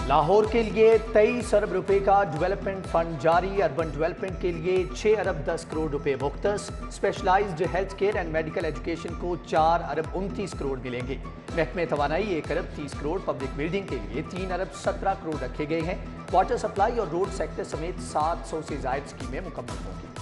लाहौर के लिए 23 अरब रुपए का डेवलपमेंट फंड जारी। अर्बन डेवलपमेंट के लिए 6 अरब 10 करोड़ रुपए मुख्तस। Specialised health care and medical education को 4 अरब 29 करोड़ मिलेंगे। महकमे तवानाई 1 अरब 30 करोड़। पब्लिक बिल्डिंग के लिए 3 अरब 17 करोड़ रखे गए हैं। वाटर सप्लाई और रोड सेक्टर समेत 700 से ज्यादा स्कीमें मुकम्मल होंगी।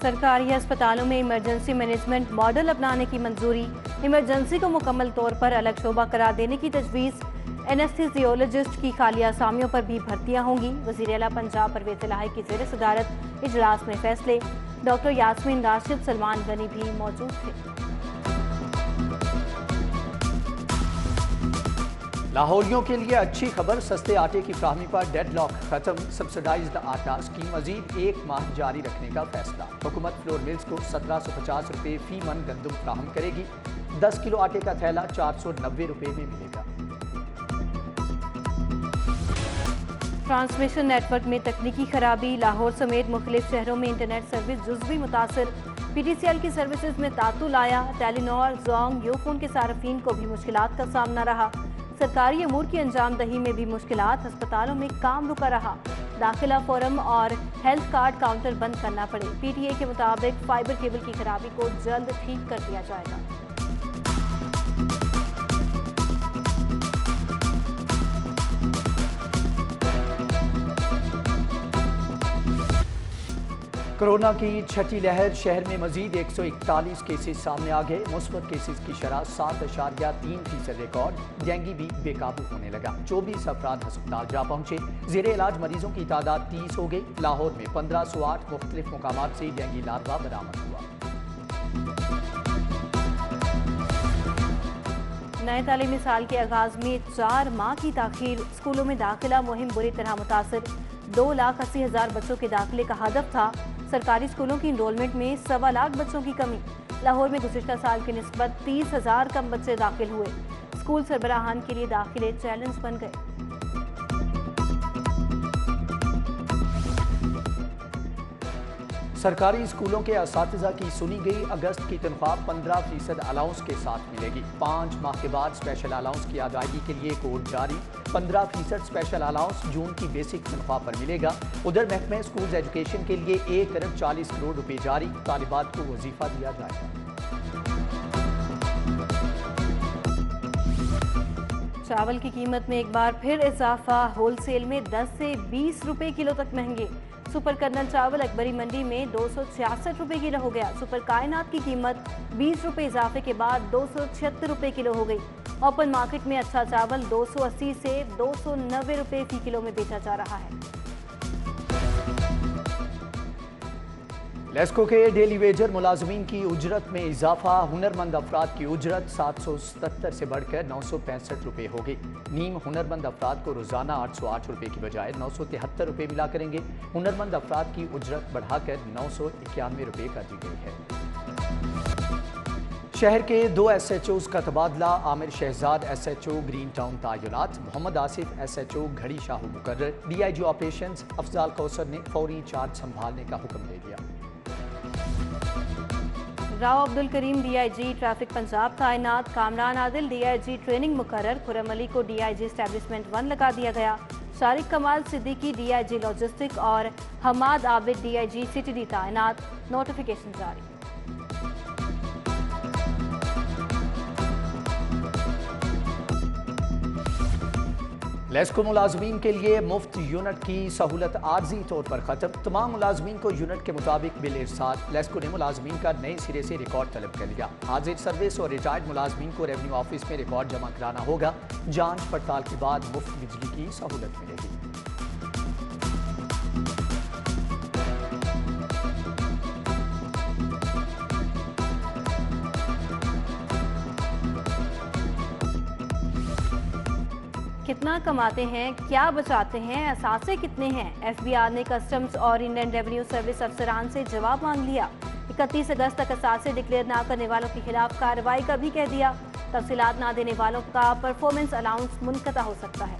सरकारी अस्पतालों में इमरजेंसी मैनेजमेंट मॉडल अपनाने की मंजूरी। इमरजेंसी को मुकम्मल तौर पर अलग शोबा करार देने की तजवीज़। एनेस्थीसियोलॉजिस्ट की खाली आसामियों पर भी भर्तियां होंगी। वज़ीर आला पंजाब परवेज़ इलाही की ज़ेर सदारत इजलास में फैसले। डॉक्टर यास्मीन राशिद, सलमान गनी भी मौजूद थे। लाहौरियों के लिए अच्छी खबर, सस्ते आटे की फ्राहमी पर डेडलॉक खत्म। सब्सिडाइज्ड आटा स्कीम मजीद 1 माह जारी रखने का फैसला। हुकूमत फ्लोर मिल्स को 1750 रुपये फी मन गंदम फ्राहम करेगी। 10 किलो आटे का थैला 490 रुपये में मिलेगा। ट्रांसमिशन नेटवर्क में तकनीकी खराबी। लाहौर समेत मुख्तलिफ शहरों में इंटरनेट सर्विस जुज़वी मुतासर। PTCL की सर्विसेज में तातुल आया। टेलीनॉर, जोंग, यूफोन के सार्फिन को भी मुश्किलात का सामना रहा। सरकारी अमूर की अंजाम दही में भी मुश्किलात। अस्पतालों में काम रुका रहा। दाखिला फोरम और हेल्थ कार्ड काउंटर बंद करना पड़े। PTA के मुताबिक फाइबर केबल की खराबी को जल्द ठीक कर दिया जाएगा। कोरोना की छठी लहर। शहर में मजीद 141 केसेस सामने आ गए। मुस्बत केसेस की शरह 7.3% रिकॉर्ड। डेंगू भी बेकाबू होने लगा। 24 अफराद अस्पताल जा पहुंचे। जेर इलाज मरीजों की तादाद 30 हो गई। लाहौर में 1508 मुख्तलिफ मुकामात से डेंगू लार्वा बरामद हुआ। नए तालीमी साल के आगाज में 4 माह की ताखीर। स्कूलों में दाखिला मुहिम बुरी तरह मुतासर। 2,80,000 बच्चों के दाखिले का हदफ था। सरकारी स्कूलों की इनरोलमेंट में 1.25 लाख बच्चों की कमी। लाहौर में गुज़िश्ता साल की निस्बत 30,000 कम बच्चे दाखिल हुए। स्कूल सरबराहान के लिए दाखिले चैलेंज बन गए। सरकारी स्कूलों के असातिज़ा की सुनी गई। अगस्त की तनख्वाह 15% अलाउंस के साथ मिलेगी। 5 माह के बाद स्पेशल अलाउंस की अदायगी के लिए कोड जारी। 15% स्पेशल अलाउंस जून की बेसिक तनख्वाह पर मिलेगा। उधर महकमे स्कूल एजुकेशन के लिए 1 अरब 40 करोड़ रुपए जारी। तालिबात को वजीफा दिया जाएगा। चावल की कीमत में एक बार फिर इजाफा। होलसेल में 10 से 20 रुपए किलो तक महंगे। सुपर कर्नल चावल अकबरी मंडी में 266 रुपए किलो हो गया। सुपर कायनात की कीमत 20 रुपए इजाफे के बाद 276 रुपए किलो हो गई। ओपन मार्केट में अच्छा चावल 280 से 290 रुपए फी किलो में बेचा जा रहा है। लेस्को के डेली वेजर मुलाजमीन की उजरत में इजाफा। हुनरमंद अफराद की उजरत 777 से बढ़कर 965 रुपये हो गई। नीम हुनरमंद अफराद को रोजाना 808 रुपये की बजाय 973 रुपये मिला करेंगे। हुनरमंद अफराद की उजरत बढ़ाकर 991 रुपये कर दी गई है। शहर के 2 SHOs का तबादला। Aamir Shahzad SHO Green Town तैनात। मोहम्मद आसिफ SHO घड़ी शाहू मुकर्रर। DIG ऑपरेशंस अफजाल कौसर ने फौरी चार्ज संभालने का हुक्म दे दिया। राव अब्दुल करीम DIG ट्रैफिक पंजाब तैनात। कामरान आदिल DIG ट्रेनिंग मुकर्रर। खुरम अली को DIG एस्टेब्लिशमेंट 1 लगा दिया गया। शारिक कमाल सिद्दीकी DIG लॉजिस्टिक और हमाद आबिद DIG CTD तैनात। नोटिफिकेशन जारी। लेस्को मुलाजमीन के लिए मुफ्त यूनिट की सहूलत आर्जी तौर पर खत्म। तमाम मुलाजमीन को यूनिट के मुताबिक बिल इरसाल। लेस्को ने मुलाजमीन का नए सिरे से रिकॉर्ड तलब कर लिया। हाजिर सर्विस और रिटायर्ड मुलाजमीन को रेवेन्यू ऑफिस में रिकॉर्ड जमा कराना होगा। जांच पड़ताल के बाद मुफ्त बिजली की सहूलत मिलेगी। कितना कमाते हैं, क्या बचाते हैं, असासे कितने हैं? FBI ने कस्टम्स और इंडियन रेवेन्यू सर्विस अफसरान से जवाब मांग लिया। 31 अगस्त तक असासे डिक्लेयर ना करने वालों के खिलाफ कार्रवाई का भी कह दिया। तफसीलात ना देने वालों का परफॉर्मेंस अलाउंस मुनक़ता हो सकता है।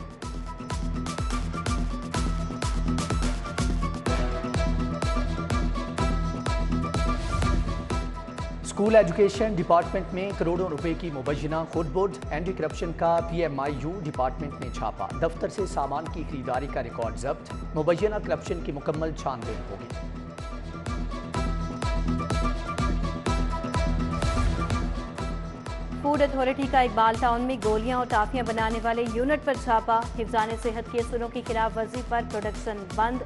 स्कूल एजुकेशन डिपार्टमेंट में करोड़ों रुपए की मुबैना खुर्द-बुर्द। एंटी करप्शन का PMIU डिपार्टमेंट ने छापा। दफ्तर से सामान की खरीदारी का रिकॉर्ड जब्त। मुबैना करप्शन की मुकम्मल छानबीन होगी। फूड अथॉरिटी का इकबाल टाउन में गोलियां और टाफियां बनाने वाले यूनिट पर छापा। हिफ्जान सेहत के असूलों की खिलाफ वर्जी पर प्रोडक्शन बंद।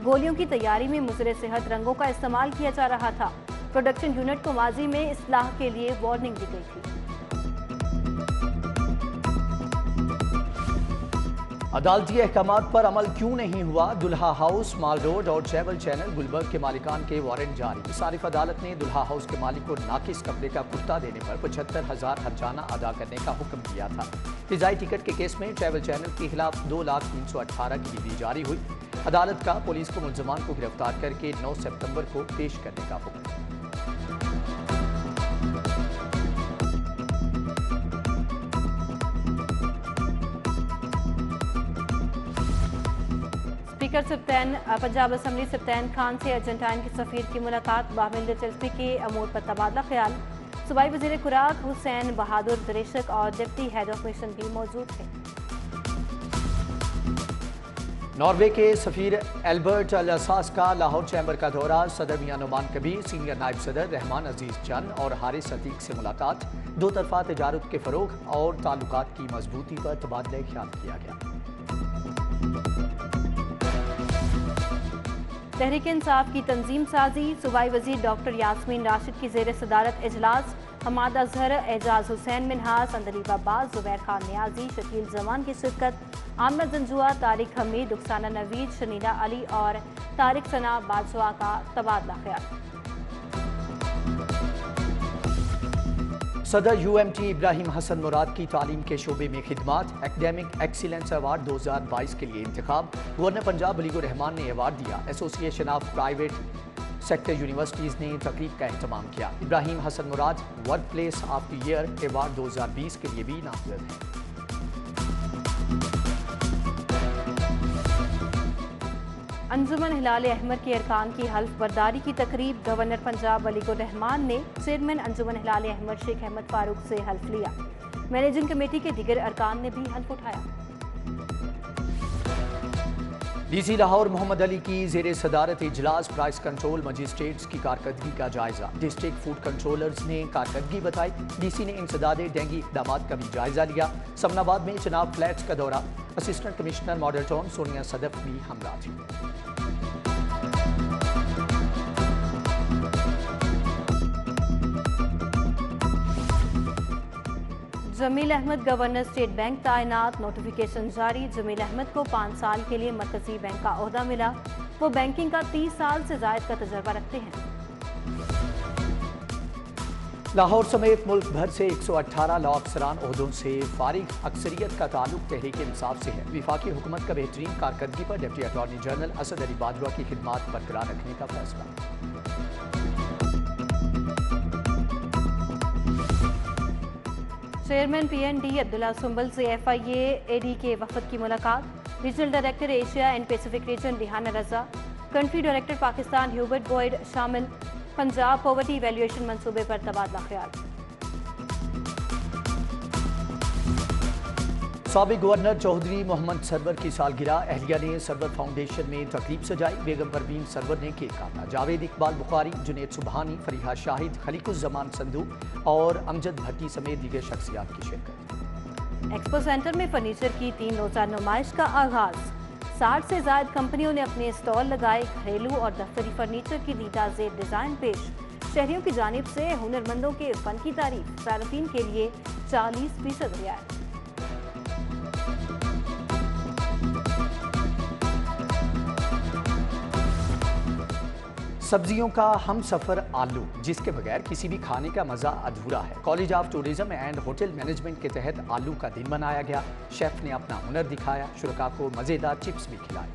गोलियों की तैयारी में मुज़र सेहत रंगों का इस्तेमाल किया जा रहा था। प्रोडक्शन यूनिट को माजी में इस्लाह के लिए वार्निंग दी गई थी। अदालती अहकामात पर अमल क्यों नहीं हुआ? दुल्हा हाउस, माल रोड और ट्रैवल चैनल गुलबर्ग के मालिकान के वारंट जारी। सारिफ अदालत ने दुल्हा हाउस के मालिक को नाकिस कपड़े का कुर्ता देने पर 75,000 हर्जाना अदा करने का हुक्म दिया था। फिजाई टिकट के केस में ट्रैवल चैनल के खिलाफ 2,318,000 की डिग्री जारी हुई। अदालत का पुलिस को मुल्जमान को गिरफ्तार करके 9 सितंबर को पेश करने का हुक्म। स्पीकर सप्तान पंजाब असम्बली सप्तान खान से अर्जेंटाइन के सफीर की मुलाकात। बाहमिल दिलचस्पी के अमूर पर तबादला ख्याल। सूबाई वज़ीर खुराक हुसैन बहादुर दरेशक और डिप्टी हेड ऑफ मिशन भी मौजूद थे। नॉर्वे के सफीर एल्बर्ट अल-असास का लाहौर चैम्बर का दौरा। सदर मियां नुमान कबीर, सीनियर नायब सदर रहमान अजीज चंद और हारिस अतीक से मुलाकात। दो तरफा तजारत के फरोग और ताल्लुकात की मजबूती पर तबादला ख्याल किया गया। तहरीक इंसाफ की तंजीम साजी। सूबाई वजीर डॉक्टर यास्मीन राशिद की जेर सदारत इजलास। हमाद अजहर, एजाज हुसैन मिनहास, अंदलीब अब्बास, जुबैर खान नियाजी, शकील जमान की शिरकत। आमना जंजुआ, तारिक हमीद, रुखसाना नवीद, शनीला अली और तारिक सना बाजवा का तबादला ख्याल। सदर UMT इब्राहिम हसन मुराद की तालीम के शोबे में खिदमात। एकेडमिक एक्सीलेंस अवार्ड 2022 के लिए इंतखाब। गवर्नर पंजाब वलीउर रहमान ने अवार्ड दिया। Association of private sector universities ने तकरीब का एहतमाम किया। Ibrahim Hasan Murad work place of the year award 2020 के लिए भी नामजद हैं। अंजुमन हिलाल अहमद के अरकान की हल्फ बर्दारी की तकरीब। गवर्नर पंजाब वलीउर रहमान ने चेयरमैन अंजुमन हिलाल अहमद शेख अहमद फारूक से हल्फ लिया। मैनेजिंग कमेटी के दीगर अरकान ने भी हल्फ उठाया। DC लाहौर मोहम्मद अली की जेर सदारत इजलास। प्राइस कंट्रोल मजिस्ट्रेट्स की कारकर्दगी का जायजा। डिस्ट्रिक्ट फूड कंट्रोलर्स ने कारकर्दगी बताई। DC ने इंसदादे डेंगी इकदामात का भी जायजा लिया। समनाबाद में चनाब फ्लैट्स का दौरा। Assistant commissioner model town Sonia Sadaf भी हमला थी। Jameel Ahmed governor state bank तैनात। नोटिफिकेशन जारी। जमील अहमद को 5 साल के लिए मरकजी बैंक का ओहदा मिला। वो बैंकिंग का 30 साल से जायद का तजर्बा रखते हैं। लाहौर समेत मुल्क भर से 118 लॉ अफसरान ओहदों से फारिग। अक्सरियत का ताल्लुक तहरीक इंसाफ से है। विफाकी हुकूमत का बेहतरीन कारकर्दगी पर deputy attorney general Asad Ali Badwa की खिदमात बरकरार रखने का फैसला। चेयरमैन PND अब्दुल्ला सुंबल से FIA AD के वफद की मुलाकात। Regional director Asia and Pacific region Rehana Raza, country director Pakistan Hubert Boyd शामिल। पंजाब पॉवर्टी इवैल्यूएशन मंसूबे पर तबादला ख्याल। साबिक गवर्नर चौधरी मोहम्मद सरवर की सालगिरह। अहलिया ने सरवर फाउंडेशन में तकरीब सजाई। बेगम परवीन सरवर ने केक काटा। जावेद इकबाल बुखारी, जुनेद सुबहानी, फरीहा शाहिद, खलीकुज़्ज़मान संधू और अमजद भट्टी समेत दीगर शख्सियात की शिरकत। एक्सपो सेंटर में फर्नीचर की 3 रोज़ा नुमाइश का आगाज। 60 से ज़ायद कंपनियों ने अपने स्टॉल लगाए। घरेलू और दफ्तरी फर्नीचर की दीदा ज़ेर डिज़ाइन पेश। शहरियों की जानिब से हुनरमंदों के फन की तारीफ। सारफीन के लिए 40% रियायत। सब्जियों का हम सफ़र आलू, जिसके बगैर किसी भी खाने का मज़ा अधूरा है। College of tourism and hotel management के तहत आलू का दिन मनाया गया। शेफ ने अपना हुनर दिखाया। शुरका को मज़ेदार चिप्स भी खिलाए।